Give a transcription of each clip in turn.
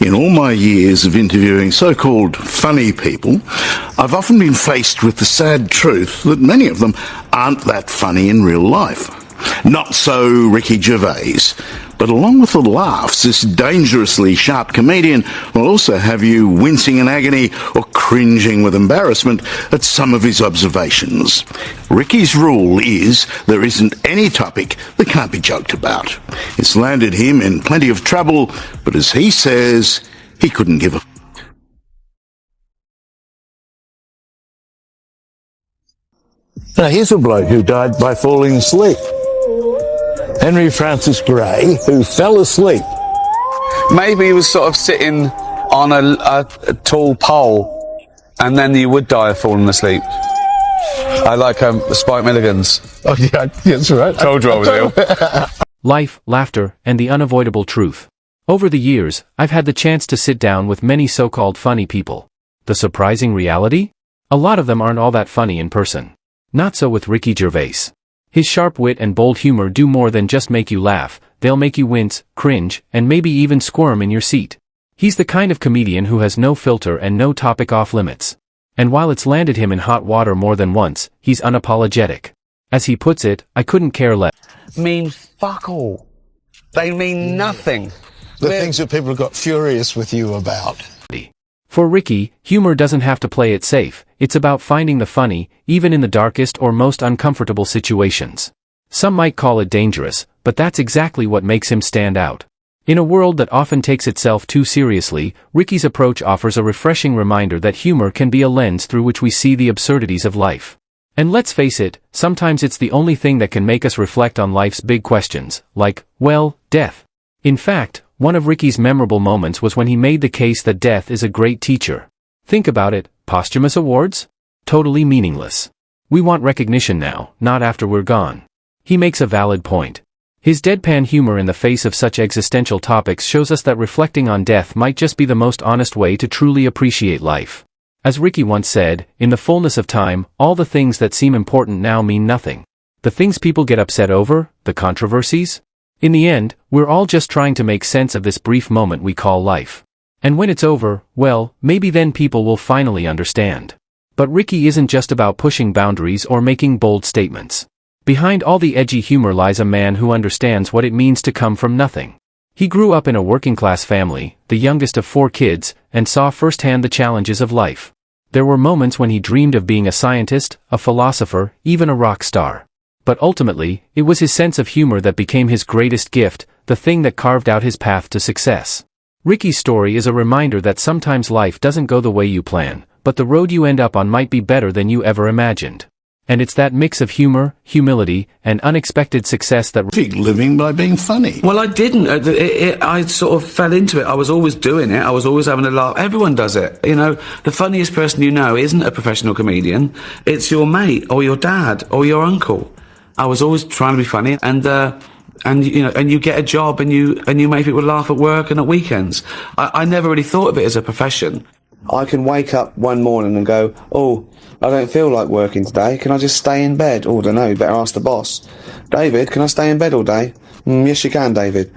In all my years of interviewing so-called funny people, I've often been faced with the sad truth that many of them aren't that funny in real life. Not so Ricky Gervais. But along with the laughs, this dangerously sharp comedian will also have you wincing in agony or cringing with embarrassment at some of his observations. Ricky's rule is there isn't any topic that can't be joked about. It's landed him in plenty of trouble, but as he says, he couldn't give a Now here's a bloke who died by falling asleep. Henry Francis Gray, who fell asleep. Maybe he was sort of sitting on a tall pole, and then you would die of falling asleep. I like Spike Milligan's. Oh yeah, that's right. Told you I was ill. Life, laughter, and the unavoidable truth. Over the years, I've had the chance to sit down with many so-called funny people. The surprising reality? A lot of them aren't all that funny in person. Not so with Ricky Gervais. His sharp wit and bold humor do more than just make you laugh, they'll make you wince, cringe, and maybe even squirm in your seat. He's the kind of comedian who has no filter and no topic off limits. And while it's landed him in hot water more than once, he's unapologetic. As he puts it, I couldn't care less. Mean fuck all. They mean nothing. The things that people have got furious with you about. For Ricky, humor doesn't have to play it safe, it's about finding the funny, even in the darkest or most uncomfortable situations. Some might call it dangerous, but that's exactly what makes him stand out. In a world that often takes itself too seriously, Ricky's approach offers a refreshing reminder that humor can be a lens through which we see the absurdities of life. And let's face it, sometimes it's the only thing that can make us reflect on life's big questions, like, well, death. In fact, one of Ricky's memorable moments was when he made the case that death is a great teacher. Think about it, posthumous awards? Totally meaningless. We want recognition now, not after we're gone. He makes a valid point. His deadpan humor in the face of such existential topics shows us that reflecting on death might just be the most honest way to truly appreciate life. As Ricky once said, in the fullness of time, all the things that seem important now mean nothing. The things people get upset over, the controversies? In the end, we're all just trying to make sense of this brief moment we call life. And when it's over, well, maybe then people will finally understand. But Ricky isn't just about pushing boundaries or making bold statements. Behind all the edgy humor lies a man who understands what it means to come from nothing. He grew up in a working-class family, the youngest of 4 kids, and saw firsthand the challenges of life. There were moments when he dreamed of being a scientist, a philosopher, even a rock star. But ultimately, it was his sense of humor that became his greatest gift, the thing that carved out his path to success. Ricky's story is a reminder that sometimes life doesn't go the way you plan, but the road you end up on might be better than you ever imagined. And it's that mix of humor, humility, and unexpected success that living by being funny. Well, I didn't. I sort of fell into it. I was always doing it. I was always having a laugh. Everyone does it. You know, the funniest person you know isn't a professional comedian. It's your mate, or your dad, or your uncle. I was always trying to be funny, and you get a job, and you make people laugh at work and at weekends. I never really thought of it as a profession. I can wake up one morning and go, oh, I don't feel like working today. Can I just stay in bed? Oh, I don't know. You better ask the boss. David, can I stay in bed all day? Yes, you can, David.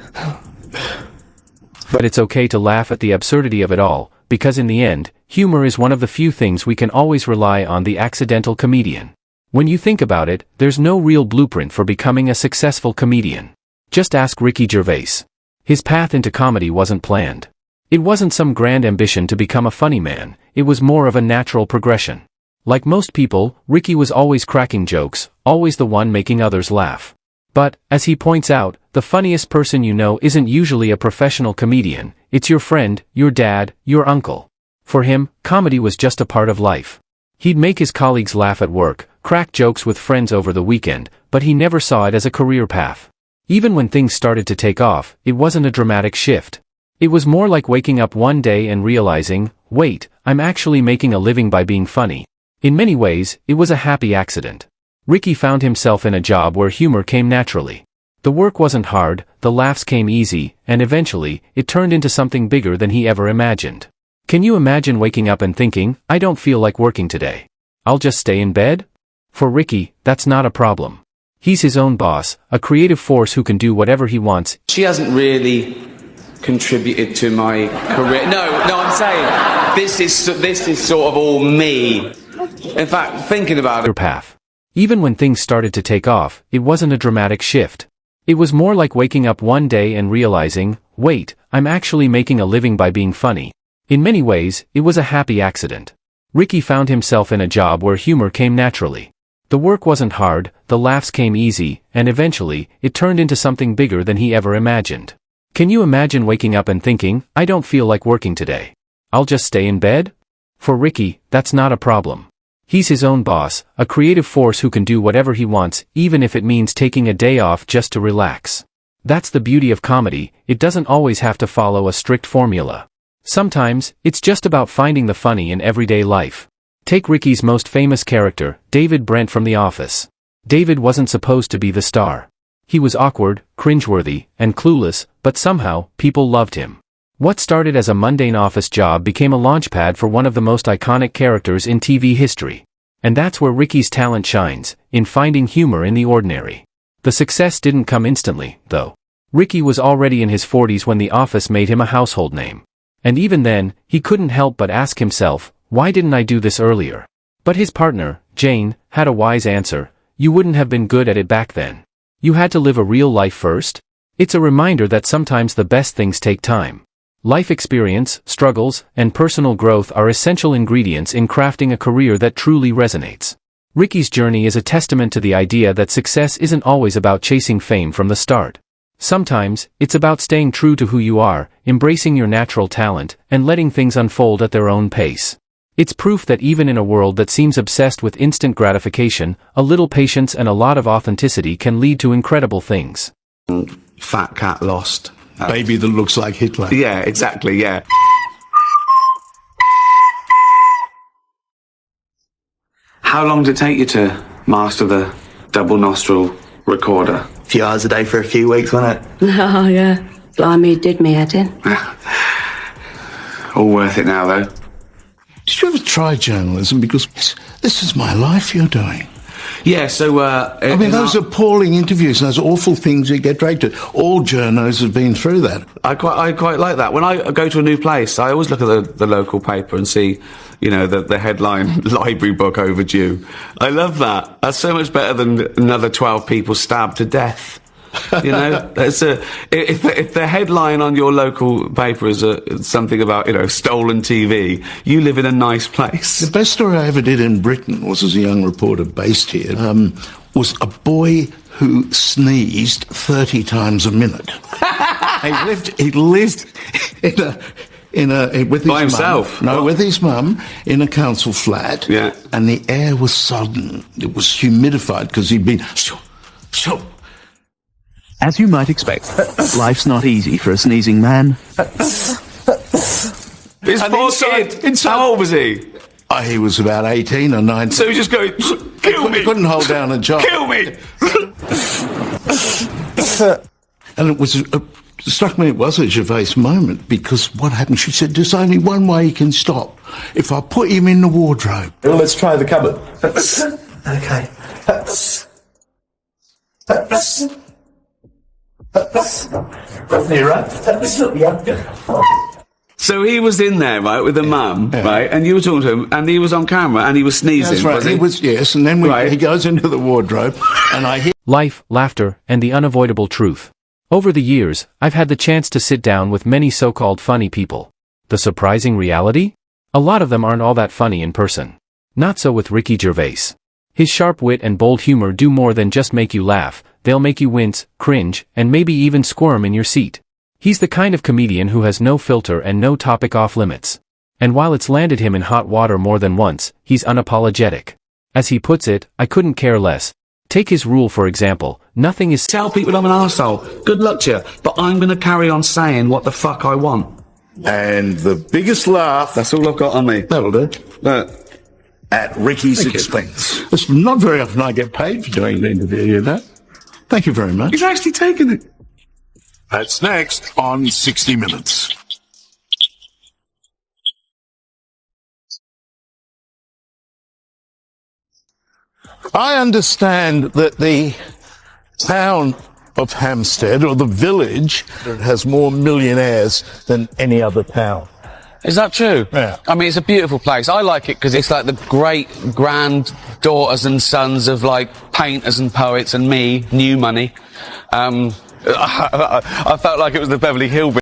But it's okay to laugh at the absurdity of it all, because in the end, humor is one of the few things we can always rely on. The accidental comedian. When you think about it, there's no real blueprint for becoming a successful comedian. Just ask Ricky Gervais. His path into comedy wasn't planned. It wasn't some grand ambition to become a funny man, it was more of a natural progression. Like most people, Ricky was always cracking jokes, always the one making others laugh. But, as he points out, the funniest person you know isn't usually a professional comedian, it's your friend, your dad, your uncle. For him, comedy was just a part of life. He'd make his colleagues laugh at work, crack jokes with friends over the weekend, but he never saw it as a career path. Even when things started to take off, it wasn't a dramatic shift. It was more like waking up one day and realizing, wait, I'm actually making a living by being funny. In many ways, it was a happy accident. Ricky found himself in a job where humor came naturally. The work wasn't hard, the laughs came easy, and eventually, it turned into something bigger than he ever imagined. Can you imagine waking up and thinking, I don't feel like working today. I'll just stay in bed? For Ricky, that's not a problem. He's his own boss, a creative force who can do whatever he wants. She hasn't really contributed to my career. No, I'm saying this is sort of all me. In fact, thinking about it. Path. Even when things started to take off, it wasn't a dramatic shift. It was more like waking up one day and realizing, wait, I'm actually making a living by being funny. In many ways, it was a happy accident. Ricky found himself in a job where humor came naturally. The work wasn't hard, the laughs came easy, and eventually, it turned into something bigger than he ever imagined. Can you imagine waking up and thinking, I don't feel like working today. I'll just stay in bed? For Ricky, that's not a problem. He's his own boss, a creative force who can do whatever he wants, even if it means taking a day off just to relax. That's the beauty of comedy, it doesn't always have to follow a strict formula. Sometimes, it's just about finding the funny in everyday life. Take Ricky's most famous character, David Brent from The Office. David wasn't supposed to be the star. He was awkward, cringeworthy, and clueless, but somehow, people loved him. What started as a mundane office job became a launchpad for one of the most iconic characters in TV history. And that's where Ricky's talent shines, in finding humor in the ordinary. The success didn't come instantly, though. Ricky was already in his 40s when The Office made him a household name. And even then, he couldn't help but ask himself, why didn't I do this earlier? But his partner, Jane, had a wise answer: you wouldn't have been good at it back then. You had to live a real life first. It's a reminder that sometimes the best things take time. Life experience, struggles, and personal growth are essential ingredients in crafting a career that truly resonates. Ricky's journey is a testament to the idea that success isn't always about chasing fame from the start. Sometimes, it's about staying true to who you are, embracing your natural talent, and letting things unfold at their own pace. It's proof that even in a world that seems obsessed with instant gratification, a little patience and a lot of authenticity can lead to incredible things. Fat cat lost. Baby that looks like Hitler. Yeah, exactly, yeah. How long did it take you to master the double nostril recorder? A few hours a day for a few weeks, wasn't it? Oh, yeah. Blimey, it did me head in. All worth it now, though. Did you ever try journalism? Because this is my life you're doing. Yeah, so... I mean, those appalling interviews and those awful things you get dragged to. All journos have been through that. I quite like that. When I go to a new place, I always look at the local paper and see, you know, the headline, library book overdue. I love that. That's so much better than another 12 people stabbed to death. You know, if the headline on your local paper is something about, you know, stolen TV, you live in a nice place. The best story I ever did in Britain was as a young reporter based here, was a boy who sneezed 30 times a minute. he lived with his by himself? Mum. No, with his mum in a council flat. Yeah. And the air was sodden. It was humidified because he'd been As you might expect, life's not easy for a sneezing man. This poor kid. How old was he? He was about 18 or 19. So he just going, kill me. He couldn't hold down a job. Kill me. And it was, struck me it was a Gervais moment, because what happened, she said, there's only one way he can stop. If I put him in the wardrobe. Well, let's try the cupboard. Okay. You right? So he was in there, right, with the mum, right, and you were talking to him, and he was on camera, and he was sneezing, That's right, was he? he was, yes, and then he goes into the wardrobe, and I hear... Life, laughter, and the unavoidable truth. Over the years, I've had the chance to sit down with many so-called funny people. The surprising reality? A lot of them aren't all that funny in person. Not so with Ricky Gervais. His sharp wit and bold humor do more than just make you laugh, they'll make you wince, cringe, and maybe even squirm in your seat. He's the kind of comedian who has no filter and no topic off limits. And while it's landed him in hot water more than once, he's unapologetic. As he puts it, I couldn't care less. Take his rule for example, nothing is... Tell people I'm an arsehole. Good luck to you, but I'm going to carry on saying what the fuck I want. And the biggest laugh... That's all I've got on me. That'll do. At Ricky's expense. It's not very often I get paid for doing the interview, you know. Thank you very much. He's actually taken it. That's next on 60 Minutes. I understand that the town of Hampstead, or the village that has more millionaires than any other town. Is that true? Yeah. I mean, it's a beautiful place. I like it because it's like the great granddaughters and sons of like painters and poets and me, new money. I felt like it was the Beverly Hillbillies.